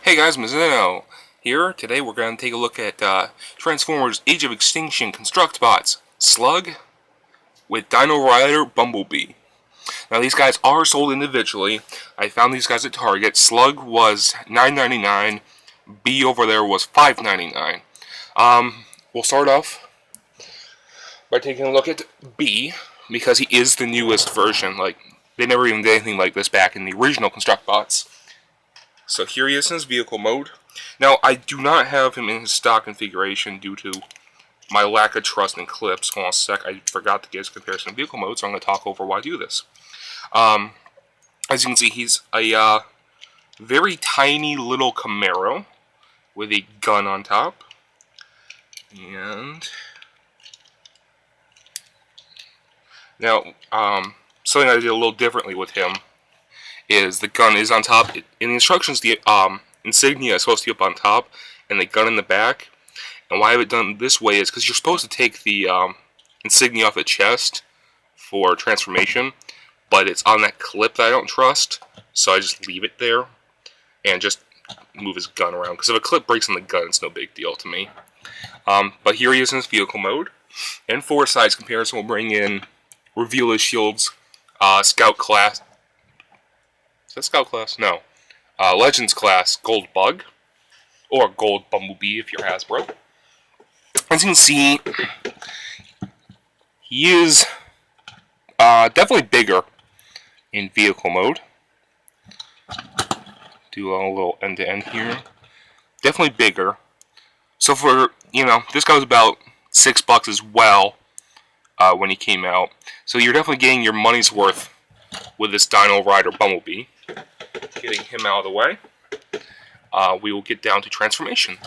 Hey guys, Mizuno here. Today we're going to take a look at Transformers Age of Extinction Construct Bots Slug with Dino-Rider Bumblebee. Now these guys are sold individually. I found these guys at Target. Slug was $9.99. B over there was $5.99. We'll start off by taking a look at B because he is the newest version. Like, they never even did anything like this back in the original Construct Bots. So here he is in his vehicle mode. Now, I do not have him in his stock configuration due to my lack of trust in clips. Hold on a sec, I forgot to get his comparison in vehicle mode, so I'm going to talk over why I do this. As you can see, he's a very tiny little Camaro with a gun on top. And now, something I did a little differently with him is the gun is on top. In the instructions, the insignia is supposed to be up on top, and the gun in the back. And why I have it done this way is because you're supposed to take the insignia off the chest for transformation, but it's on that clip that I don't trust, so I just leave it there and just move his gun around. Because if a clip breaks on the gun, it's no big deal to me. But here he is in his vehicle mode. And for size comparison, we'll bring in reveal his shields, Scout Class. Is that Scout Class? No. Legends Class Gold Bug, or Gold Bumblebee if you're Hasbro. As you can see, he is definitely bigger in vehicle mode. Do a little end-to-end here. Definitely bigger. So for, this guy was about $6 as well when he came out. So you're definitely getting your money's worth with this Dino-Rider Bumblebee. Getting him out of the way, we will get down to transformation.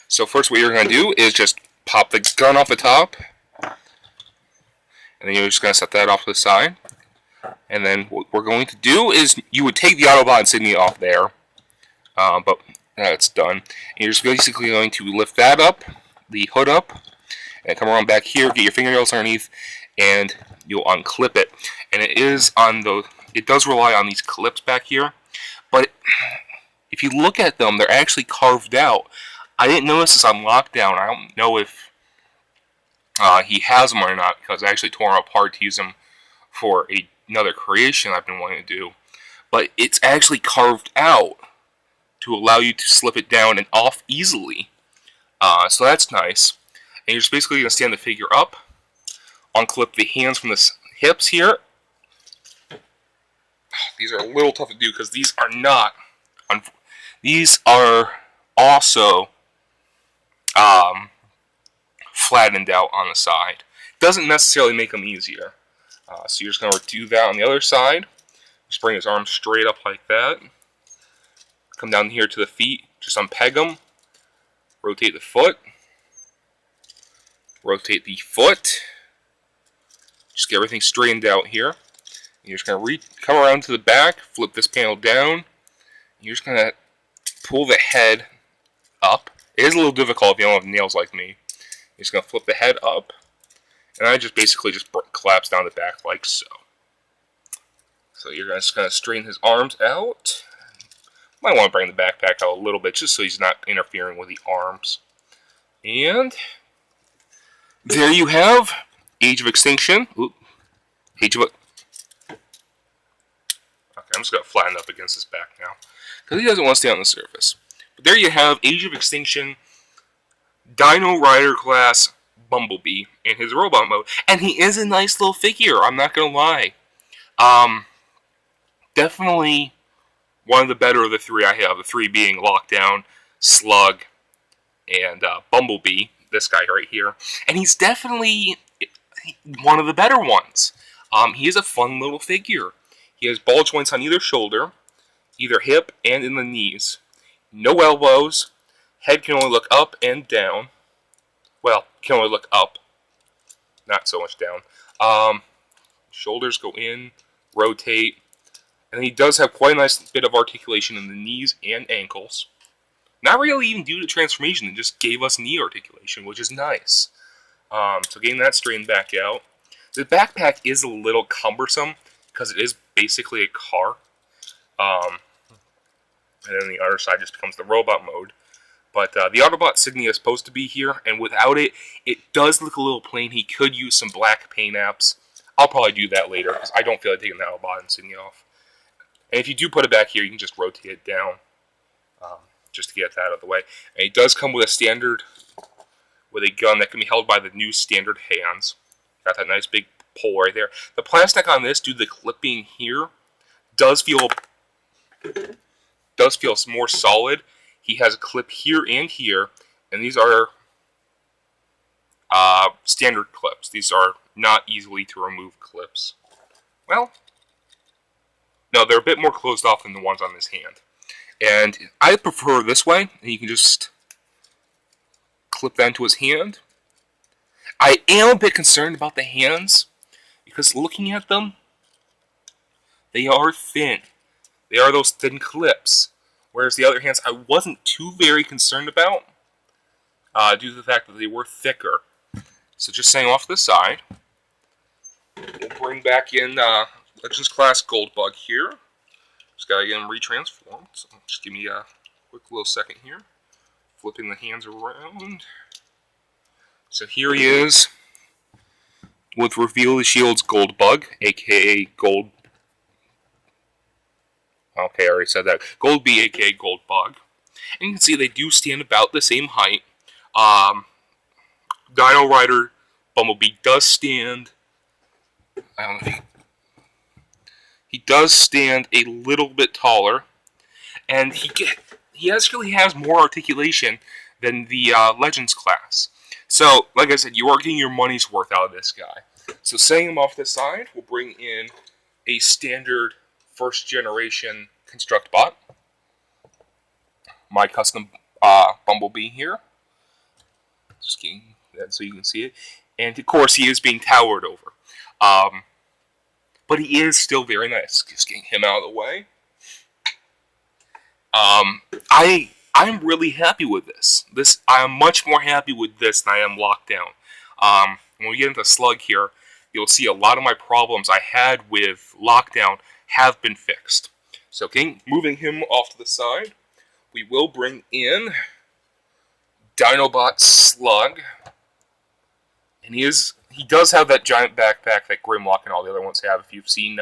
So first what you're going to do is just pop the gun off the top, and then you're just going to set that off to the side. And then what we're going to do is you would take the Autobot insignia off there, but that's done. And you're just basically going to lift that up, the hood up, and come around back here, get your fingernails underneath, and you'll unclip it. And it does rely on these clips back here. But if you look at them, they're actually carved out. I didn't notice this on lockdown. I don't know if he has them or not, because I actually tore them apart to use them for another creation I've been wanting to do. But it's actually carved out to allow you to slip it down and off easily. So that's nice. And you're just basically going to stand the figure up, unclip the hands from the hips here. These are a little tough to do because these are not. These are also flattened out on the side. Doesn't necessarily make them easier. So you're just going to do that on the other side. Just bring his arms straight up like that. Come down here to the feet. Just unpeg them. Rotate the foot. Rotate the foot. Just get everything straightened out here. You're just going to come around to the back, flip this panel down. You're just going to pull the head up. It is a little difficult if you don't have nails like me. You're just going to flip the head up. And I just basically collapse down the back like so. So you're just going to straighten his arms out. Might want to bring the backpack out a little bit just so he's not interfering with the arms. And there you have Age of Extinction. I'm just going to flatten up against his back now, because he doesn't want to stay on the surface. But there you have Age of Extinction Dino-Rider Class Bumblebee in his robot mode. And he is a nice little figure, I'm not going to lie. Definitely one of the better of the three I have. The three being Lockdown, Slug, and Bumblebee. This guy right here. And he's definitely one of the better ones. He is a fun little figure. He has ball joints on either shoulder, either hip and in the knees. No elbows. Head can only look up and down. Well, can only look up. Not so much down. Shoulders go in, rotate. And he does have quite a nice bit of articulation in the knees and ankles. Not really even due to transformation. It just gave us knee articulation, which is nice. So getting that straightened back out. The backpack is a little cumbersome, because it is basically a car. and then the other side just becomes the robot mode. But the Autobot insignia is supposed to be here, and without it, it does look a little plain. He could use some black paint apps. I'll probably do that later, because I don't feel like taking the Autobot insignia off. And if you do put it back here, you can just rotate it down, just to get that out of the way. And it does come with a standard, with a gun that can be held by the new standard hands. Got that nice big pole right there. The plastic on this, due to the clipping here, does feel more solid. He has a clip here and here, and these are standard clips. These are not easily to remove clips. Well, no, they're a bit more closed off than the ones on this hand. And I prefer this way, and you can just clip that into his hand. I am a bit concerned about the hands, because looking at them, they are thin. They are those thin clips. Whereas the other hands I wasn't too very concerned about, due to the fact that they were thicker. So just saying off to the side, we'll bring back in Legends Class Goldbug here. Just gotta get him retransformed. So just give me a quick little second here. Flipping the hands around. So here he is with Reveal the Shield's Goldbug, aka Gold. Okay, I already said that. Goldbee, aka Goldbug. And you can see they do stand about the same height. Dino-Rider Bumblebee does stand. I don't know. He does stand a little bit taller, and he actually has more articulation than the Legends class. So, like I said, you are getting your money's worth out of this guy. So, setting him off the side, we'll bring in a standard first generation construct bot. My custom Bumblebee here. Just kidding, so you can see it. And of course, he is being towered over. But he is still very nice. Just getting him out of the way. I'm really happy with this. I am much more happy with this than I am Lockdown. When we get into Slug here, you'll see a lot of my problems I had with Lockdown have been fixed. So, okay, moving him off to the side, we will bring in Dinobot Slug. And he does have that giant backpack that Grimlock and all the other ones have. If you've seen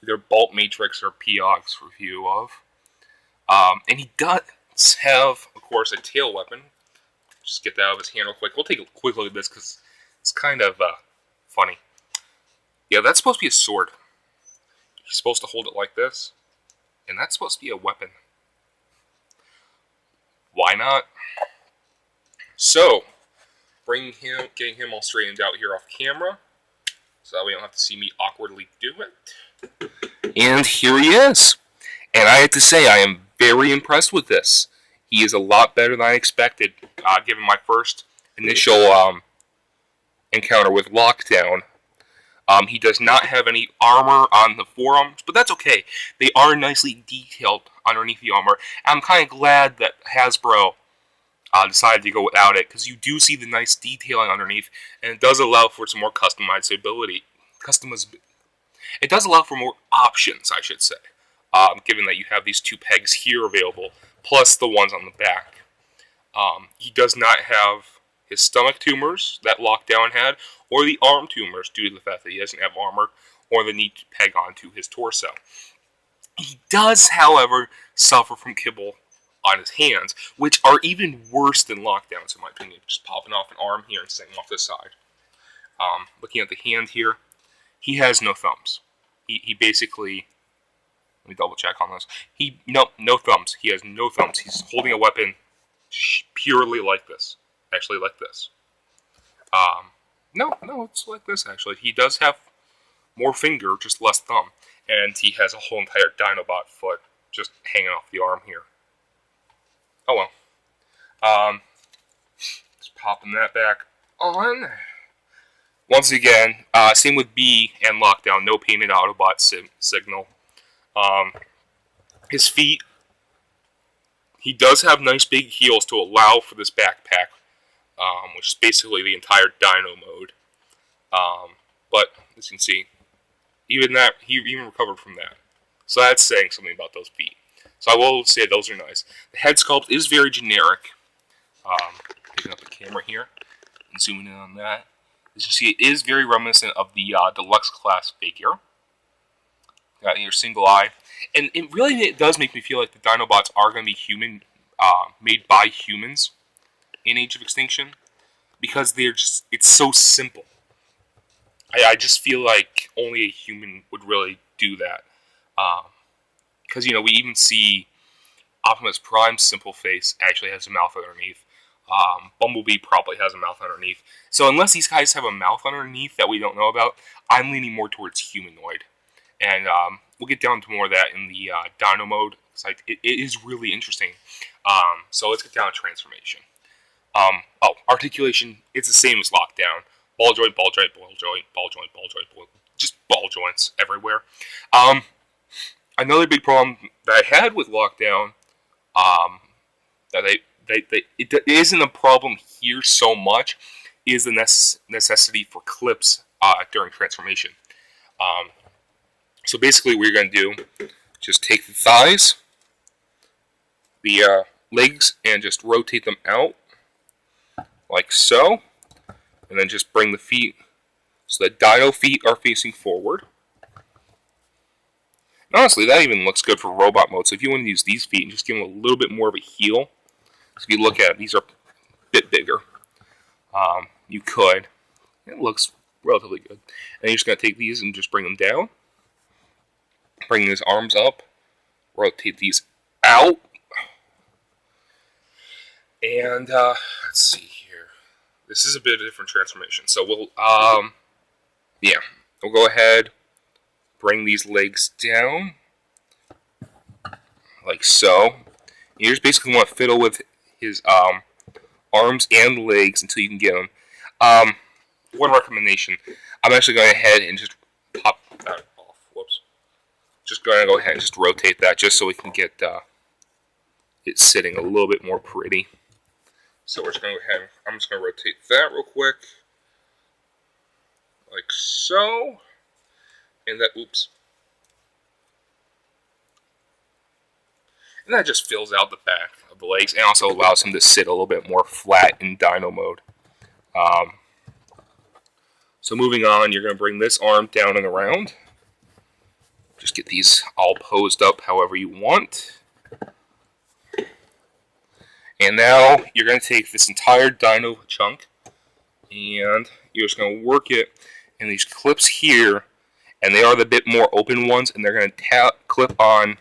either Bolt Matrix or P-Og's review of. And he does have, of course, a tail weapon. Just get that out of his hand real quick. We'll take a quick look at this because it's kind of funny. Yeah, that's supposed to be a sword. He's supposed to hold it like this. And that's supposed to be a weapon. Why not? So, getting him all straightened out here off camera. So that way you don't have to see me awkwardly do it. And here he is. And I have to say, I am very impressed with this. He is a lot better than I expected, given my first initial encounter with Lockdown. He does not have any armor on the forearms, but that's okay. They are nicely detailed underneath the armor. And I'm kind of glad that Hasbro decided to go without it, because you do see the nice detailing underneath, and it does allow for some more customizability. It does allow for more options, I should say, given that you have these two pegs here available, plus the ones on the back. He does not have his stomach tumors that Lockdown had, or the arm tumors due to the fact that he doesn't have armor, or the need to peg onto his torso. He does, however, suffer from kibble on his hands, which are even worse than Lockdowns, in my opinion. Just popping off an arm here and staying off the side. Looking at the hand here, he has no thumbs. He basically, let me double check on this. No thumbs. He has no thumbs. He's holding a weapon purely like this. Actually, like this. No, it's like this, actually. He does have more finger, just less thumb. And he has a whole entire Dinobot foot just hanging off the arm here. Oh well. Just popping that back on. Once again, same with B and Lockdown. No painted Autobot signal. His feet. He does have nice big heels to allow for this backpack. Which is basically the entire Dino mode. But, as you can see, even that, he even recovered from that. So that's saying something about those feet. So I will say those are nice. The head sculpt is very generic. Picking up the camera here and zooming in on that. As you see, it is very reminiscent of the deluxe class figure. Got your single eye. And it does make me feel like the Dinobots are going to be human, made by humans in Age of Extinction. Because it's so simple. I just feel like only a human would really do that. Because, we even see Optimus Prime's simple face actually has a mouth underneath. Bumblebee probably has a mouth underneath. So unless these guys have a mouth underneath that we don't know about, I'm leaning more towards humanoid. And we'll get down to more of that in the Dino mode. It is really interesting. So let's get down to transformation. Articulation, it's the same as Lockdown. Ball joint, ball joint, ball joint, ball joint, ball joint, just ball joints everywhere. Another big problem that I had with Lockdown, that it isn't a problem here so much, is the necessity for clips during transformation. So basically what you're going to do, just take the thighs, the legs, and just rotate them out, like so. And then just bring the feet so the Dino feet are facing forward. And honestly, that even looks good for robot mode. So if you want to use these feet and just give them a little bit more of a heel, so if you look at it, these are a bit bigger. You could. It looks relatively good. And you're just going to take these and just bring them down. Bring these arms up. Rotate these out. And let's see here. This is a bit of a different transformation. So we'll go ahead, bring these legs down, like so. You just basically want to fiddle with his arms and legs until you can get them. One recommendation, I'm actually going ahead and just pop that off. Whoops. Just going to go ahead and just rotate that just so we can get it sitting a little bit more pretty. So we're just going to go ahead, I'm just going to rotate that real quick, like so, and that, oops. And that just fills out the back of the legs and also allows him to sit a little bit more flat in Dino mode. So moving on, you're going to bring this arm down and around. Just get these all posed up however you want. And now you're going to take this entire Dino chunk and you're just going to work it in these clips here, and they are the bit more open ones, and they're going to clip on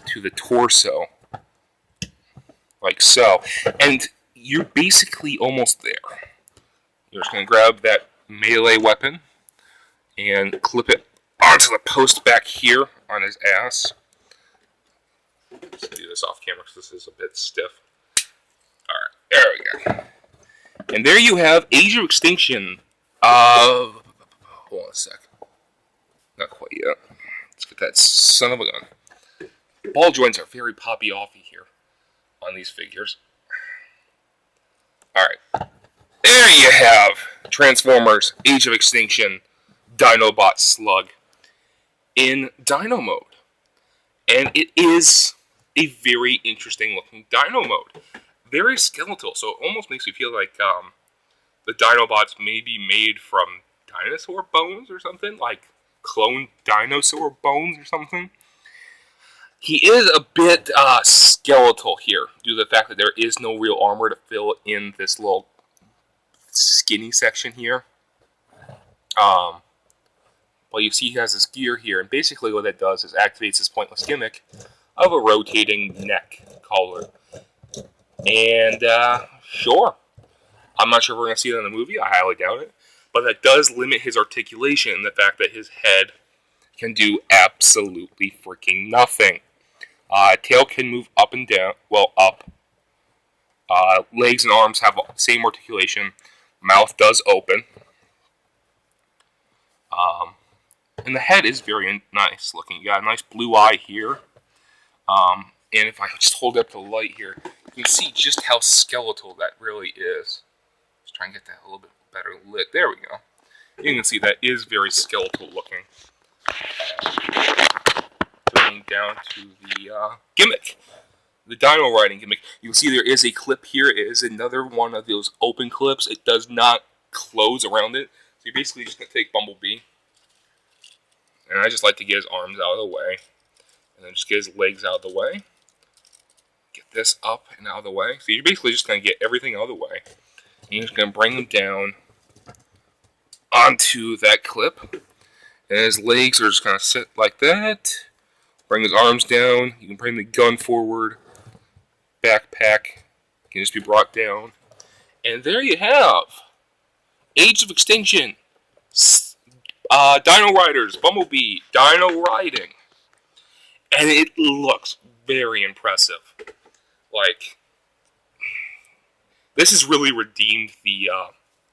to the torso, like so. And you're basically almost there. You're just going to grab that melee weapon and clip it onto the post back here on his ass. Let's do this off camera because this is a bit stiff. Alright, there we go. And there you have Age of Extinction. Hold on a sec. Not quite yet. Let's get that son of a gun. Ball joints are very poppy-offy here on these figures. Alright. There you have Transformers Age of Extinction Dinobot Slug in Dino mode. And it is a very interesting looking Dino mode. Very skeletal, so it almost makes me feel like the Dinobots may be made from dinosaur bones or something, like cloned dinosaur bones or something. He is a bit skeletal here, due to the fact that there is no real armor to fill in this little skinny section here. Well, you see he has this gear here, and basically what that does is activates this pointless gimmick of a rotating neck collar. And, sure. I'm not sure if we're going to see that in the movie. I highly doubt it. But that does limit his articulation, the fact that his head can do absolutely freaking nothing. Tail can move up and down. Well, up. Legs and arms have the same articulation. Mouth does open. And the head is very nice looking. You got a nice blue eye here. And if I just hold up the light here, you can see just how skeletal that really is. Just try and get that a little bit better lit. There we go. You can see that is very skeletal looking. So jump down to the gimmick. The Dino Riding gimmick. You'll see there is a clip here. It is another one of those open clips. It does not close around it. So you're basically just going to take Bumblebee. And I just like to get his arms out of the way. And then just get his legs out of the way. Get this up and out of the way. So you're basically just going to get everything out of the way. And you're just going to bring them down onto that clip. And his legs are just going to sit like that. Bring his arms down. You can bring the gun forward. Backpack can just be brought down. And there you have Age of Extinction. Dino Riders, Bumblebee, Dino Riding. And it looks very impressive. Like, this has really redeemed the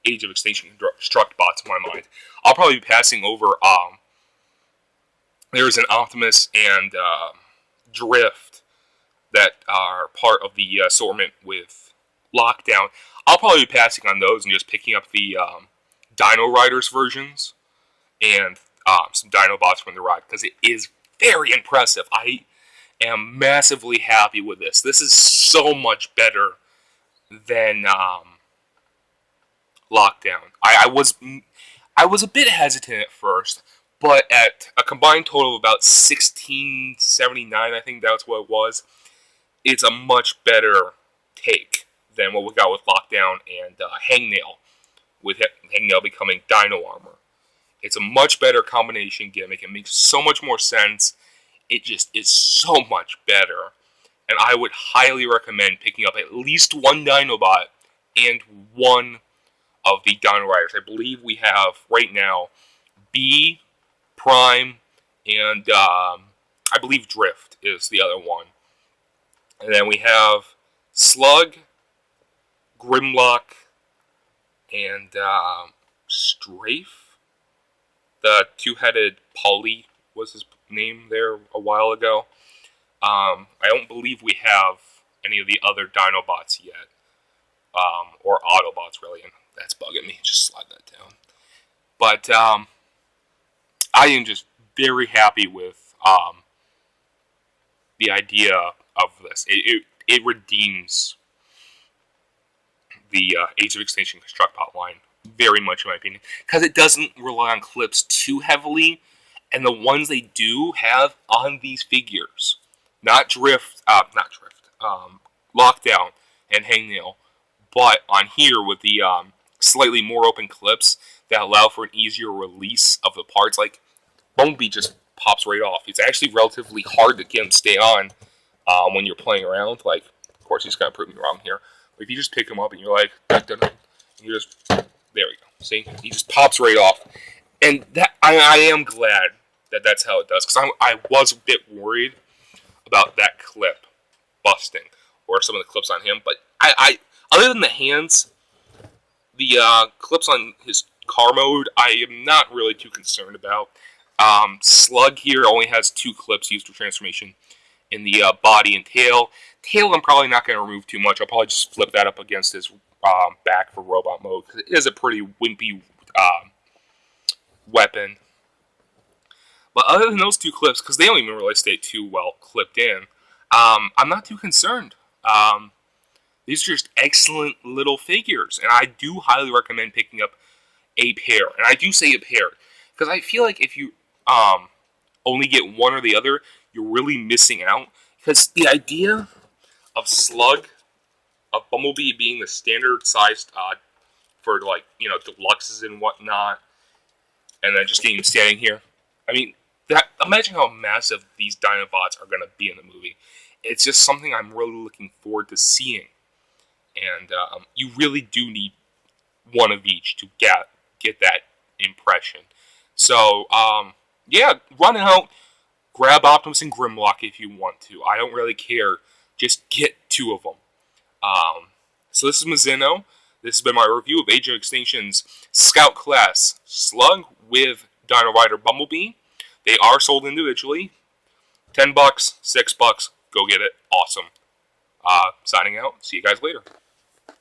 Age of Extinction construct bots in my mind. I'll probably be passing over, there's an Optimus and Drift that are part of the assortment with Lockdown. I'll probably be passing on those and just picking up the Dino Riders versions and some Dino bots from the ride, because it is very impressive. I am massively happy with this. This is so much better than Lockdown. I was a bit hesitant at first, but at a combined total of about 1679, I think that's what it was, it's a much better take than what we got with Lockdown and Hangnail, with Hangnail becoming Dino Armor. It's a much better combination gimmick. It makes so much more sense. It just is so much better. And I would highly recommend picking up at least one Dinobot and one of the Dino Riders. I believe we have, right now, B, Prime, and I believe Drift is the other one. And then we have Slug, Grimlock, and Strafe. The two-headed Polly was his name there a while ago. I don't believe we have any of the other Dinobots yet. Or Autobots, really. And that's bugging me. Just slide that down. But I am just very happy with the idea of this. It redeems the Age of Extinction Construct Bot line very much, in my opinion, because it doesn't rely on clips too heavily, and the ones they do have on these figures, not Lockdown and Hangnail, but on here with the slightly more open clips that allow for an easier release of the parts. Like, Bumblebee just pops right off. It's actually relatively hard to get him to stay on when you're playing around. Like, of course, he's going to prove me wrong here. But if you just pick him up and you're like, dun, dun, dun, and you just, there we go. See? He just pops right off. And that I am glad that that's how it does. Because I was a bit worried about that clip busting, or some of the clips on him. But I other than the hands, the clips on his car mode, I am not really too concerned about. Slug here only has 2 clips used for transformation in the body and tail. Tail I'm probably not going to remove too much. I'll probably just flip that up against his back for robot mode, because it is a pretty wimpy weapon. But other than those 2 clips, because they don't even really stay too well clipped in, I'm not too concerned. These are just excellent little figures, and I do highly recommend picking up a pair. And I do say a pair, because I feel like if you only get one or the other, you're really missing out. Because the idea of Slug, of Bumblebee being the standard sized for, like, you know, deluxes and whatnot, and then just getting him standing here. I mean, imagine how massive these Dinobots are going to be in the movie. It's just something I'm really looking forward to seeing. And you really do need one of each to get that impression. So, yeah, run out, grab Optimus and Grimlock if you want to. I don't really care. Just get 2 of them. So this is Mazzino. This has been my review of Age of Extinction's Scout Class Slug with Dino-Rider Bumblebee. They are sold individually. $10, $6, go get it. Awesome. Signing out. See you guys later.